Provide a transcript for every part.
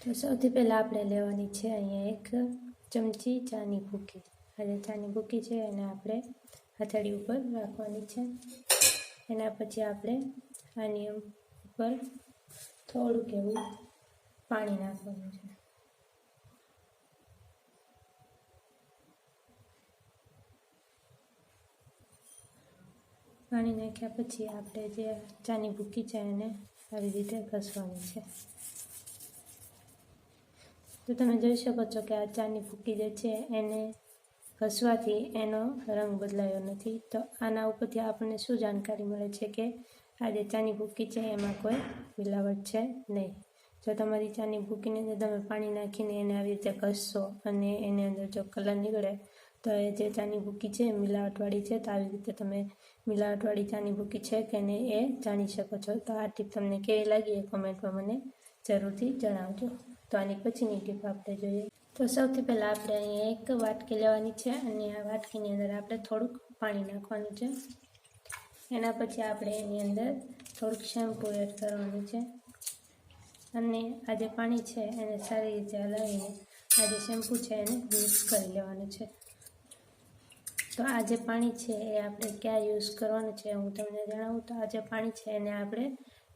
તો સૌથી પહેલાં આપણે લેવાની છે અહીંયા એક ચમચી ચાની ભૂકી. આજે ચાની ભૂકી છે એને આપણે હથેળી ઉપર રાખવાની છે. એના પછી આપણે આની ઉપર થોડુંક એવું પાણી નાખવાનું છે. પાણી નાખ્યા પછી આપણે જે ચાની ભૂકી છે એને આવી રીતે ઘસવાની છે. તો તમે જોઈ શકો છો કે આ ચાની ભૂકી જે છે એને ઘસવાથી એનો રંગ બદલાયો નથી. તો આના ઉપરથી આપણને શું જાણકારી મળે છે કે આ જે ચાની ભૂકી છે એમાં કોઈ મિલાવટ છે નહીં. જો તમારી ચાની ભૂકીની અંદર તમે પાણી નાખીને એને આવી રીતે ઘસશો અને એની અંદર જો કલર નીકળે તો એ જે ચાની ભૂકી છે મિલાવટવાળી છે. તો આવી રીતે તમે મિલાવટવાળી ચાની ભૂકી છે કે નહીં એ જાણી શકો છો. તો આ ટીપ તમને કેવી લાગી એ કોમેન્ટમાં મને જરૂરથી જણાવજો. તો આની પછીની ટીપ આપણે જોઈએ. તો સૌથી પહેલાં આપણે અહીંયા એક વાટકી લેવાની છે અને આ વાટકીની અંદર આપણે થોડુંક પાણી નાખવાનું છે. એના પછી આપણે એની અંદર થોડુંક શેમ્પૂ એડ કરવાનું છે અને આ જે પાણી છે એને સારી રીતે હલાવીને આ જે શેમ્પૂ છે એને મિક્સ કરી લેવાનું છે. તો આ જે પાણી છે એ આપણે ક્યાં યુઝ કરવાનું છે હું તમને જણાવું. તો આ જે પાણી છે એને આપણે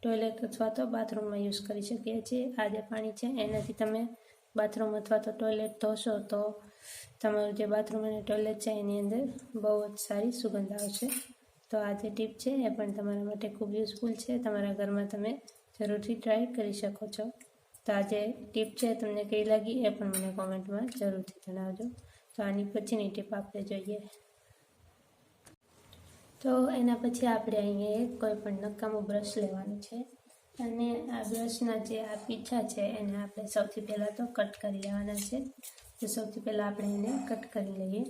ટોયલેટ અથવા તો બાથરૂમમાં યુઝ કરી શકીએ છીએ. આ જે પાણી છે એનાથી તમે બાથરૂમ અથવા તો ટોયલેટ ધોશો તો તમારું જે બાથરૂમ અને ટોયલેટ છે એની અંદર બહુ જ સારી સુગંધ આવશે. તો આ જે ટીપ છે એ પણ તમારા માટે ખૂબ યુઝફુલ છે. તમારા ઘરમાં તમે જરૂરથી ટ્રાય કરી શકો છો. તો આ જે ટીપ છે તમને કેવી લાગી એ પણ મને કોમેન્ટમાં જરૂરથી જણાવજો. તો આની પછીની ટીપ આપણે જોઈએ. તો એના પછી આપણે અહીંયા કોઈ પણ નકામું બ્રશ લેવાનું છે અને આ બ્રશના જે આ પીછા છે એને આપણે સૌથી પહેલાં તો કટ કરી લેવાના છે. તો સૌથી પહેલાં આપણે એને કટ કરી લઈએ.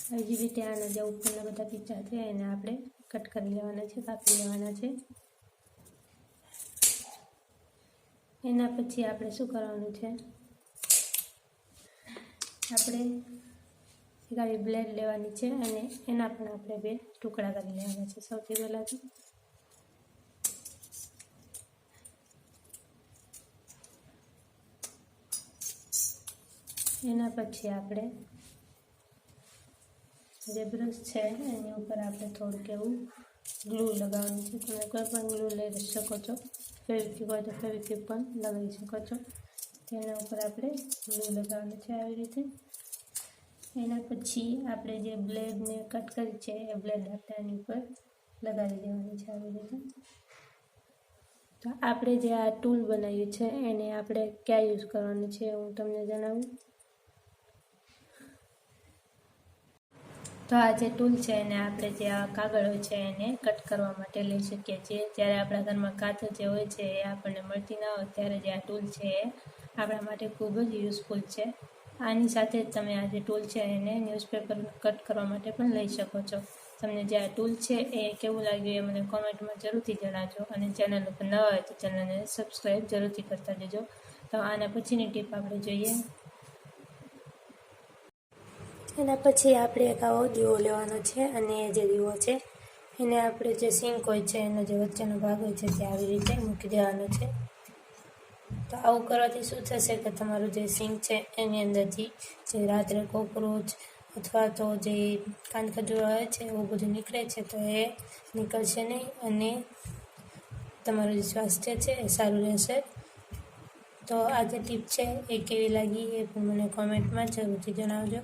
બીજી રીતે આના જે ઉપરના બધા પીછા છે એને આપણે કટ કરી લેવાના છે, કાપી લેવાના છે. એના પછી આપણે શું કરવાનું છે, આપણે એક આવી બ્લેડ લેવાની છે અને એના પણ આપણે 2 ટુકડા કરી લેવાના છે. સૌથી પહેલાં તો એના પછી આપણે જે બ્રશ છે એની ઉપર આપણે થોડુંક એવું ગ્લુ લગાવવાનું છે. તમે કોઈ પણ ગ્લુ લઈ શકો છો, ફેવિક્વિક હોય તો ફેવિક્વિક પણ લગાવી શકો છો. તેના ઉપર આપણે ગ્લુ લગાવવાનું છે આવી રીતે. એના પછી આપણે જે બ્લેડને કટ કરી છે એ બ્લેડ આપણે આની ઉપર લગાવી દેવાની છે આવી રીતે. તો આપણે જે આ ટૂલ બનાવ્યું છે એને આપણે ક્યાં યુઝ કરવાનું છે હું તમને જણાવું. તો આ જે ટૂલ છે એને આપણે જે આ કાગળ હોય છે એને કટ કરવા માટે લઈ શકીએ છીએ. જ્યારે આપણા ઘરમાં કાચ જે હોય છે એ આપણને મળતી ના હોય ત્યારે જે આ ટૂલ છે એ આપણા માટે ખૂબ જ યુઝફુલ છે. આની સાથે જ તમે આ જે ટૂલ છે એને ન્યૂઝપેપર કટ કરવા માટે પણ લઈ શકો છો. તમને જે આ ટૂલ છે એ કેવું લાગ્યું એ મને કોમેન્ટમાં જરૂરથી જણાવજો અને ચેનલ ઉપર નવા હોય તો ચેનલને સબસ્ક્રાઈબ જરૂરથી કરતા જજો. તો આના પછીની ટીપ આપણે જોઈએ. એના પછી આપણે એક આવો દીવો લેવાનો છે અને એ જે દીવો છે એને આપણે જે સિંક હોય છે એનો જે વચ્ચેનો ભાગ હોય છે તે આવી રીતે મૂકી દેવાનો છે. તો આવું કરવાથી શું થશે કે તમારું જે સિંક છે એની અંદરથી જે રાત્રે કોકરોચ અથવા તો જે કાન ખજૂર હોય છે એવું બધું નીકળે છે તો એ નીકળશે નહીં અને તમારું જે સ્વાસ્થ્ય છે એ સારું રહેશે. તો આ જે ટીપ છે એ કેવી લાગી એ પણ મને કોમેન્ટમાં જરૂરથી જણાવજો.